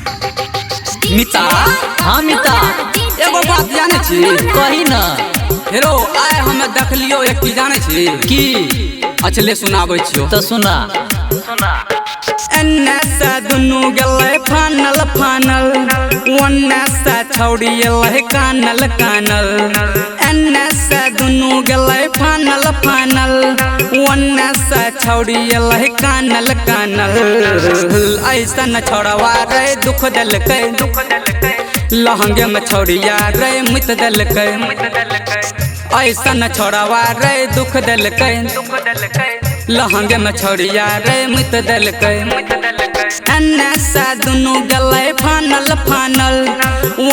मिता हाँ मिता एगो बात जाने छी कही न हेरो आए हमें देखलियो एक चीज जाने छी की अचले सुनाबै छियो तो सुना एन्ने से दुनू गेलै फानल फानल ओन्ने से छौड़ी एलै कानल कानल एन्ने से दुनू गेलै फानल फानल ओन्ने से छौड़ी एलै कानल कानल ऐसन छोड़वा रे दुख देलकै लहंगे में छौड़िया रे मुत देलकै ऐसन छोड़वा रे दुख देलकै लहंगे में छौड़िया रे मुत देलकै एन्ने से दुनू गेलै फानल फानल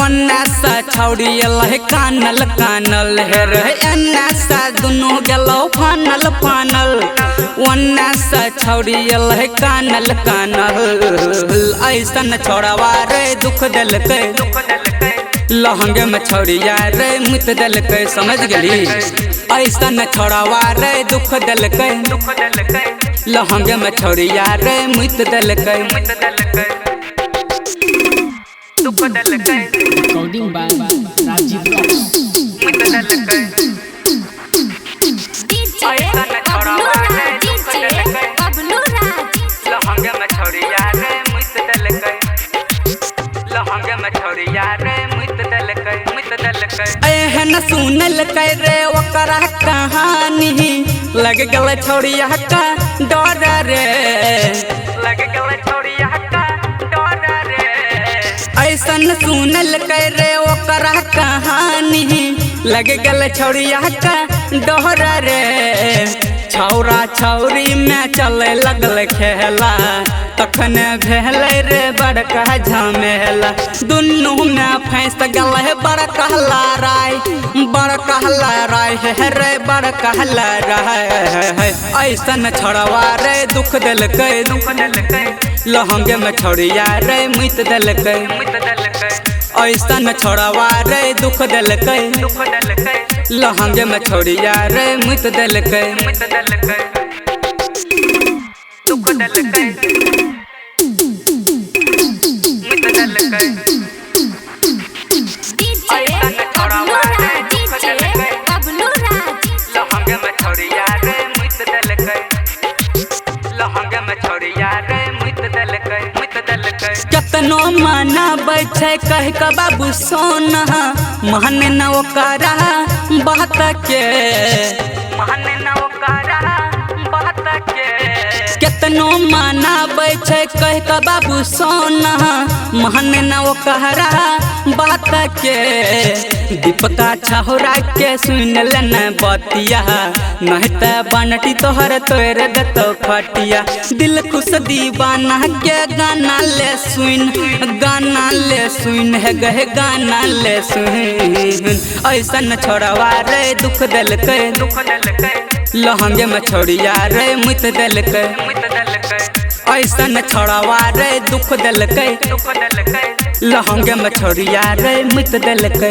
ओन्ने से छौड़ी एलै कानल कानल हे रे एन्ने से दुनू गेलौ फानल फानल ओन्ने से छौड़ी एलै कानल कानल ऐसन छोड़वा रे दुख देलकै लहंगे में छौड़िया रे मुत देलकै समझ गेली ऐसन छोड़वा रे दुख देलकै लहंगे में छौड़िया रे मुत देलकै Recording by Rajiv Rocks. लहंगे में छौड़िया रे मुत देलकै लहंगे में छौड़िया रे मुत देलकै एहन सुनलकै रे ओकरा कहानी लग गेलै छौड़िया का डर रे लग गेलै छौड़िया का डर रे ऐसन सुनलकै रे ओकरा कहानी लग गेलै छौड़िया का डर रे छौरा छौरी में चले लगल खेला तखने भेलै रे बड़का झमेला दुनू में फंस गल बड़का लड़ाई हे रे बड़का लड़ाई ऐसन छोड़वा रे दुख देलकै लहंगे में छौड़िया रे मुत देलकै ऐसन छोड़वा रे दुख देलकै लहंगे में छौड़िया रे मुत देलकै लहंगे में छौड़िया रे मुत देलकै लहंगे में छौड़िया रे मुत देलकै केतनो मनाबै छै कह के बाबू सोना मान न ओकरा बात के केतनो मनाबै छै कह के बाबू सोना मान न ओकरा बात के दीपका छौरा के सुन लेना बतिया नहीं त बनटी तोहर तोड़ देतो फटिया दिल खुश दीवाना के गाना ले सुन है गहे गाना ले सुन ऐसन छोड़वा रे दुख देलकै लहंगे में छौड़िया रे मुत देलकै ऐसन छोड़वा रे दुख देलकै लहंगे में छौड़िया रे मुत देलकै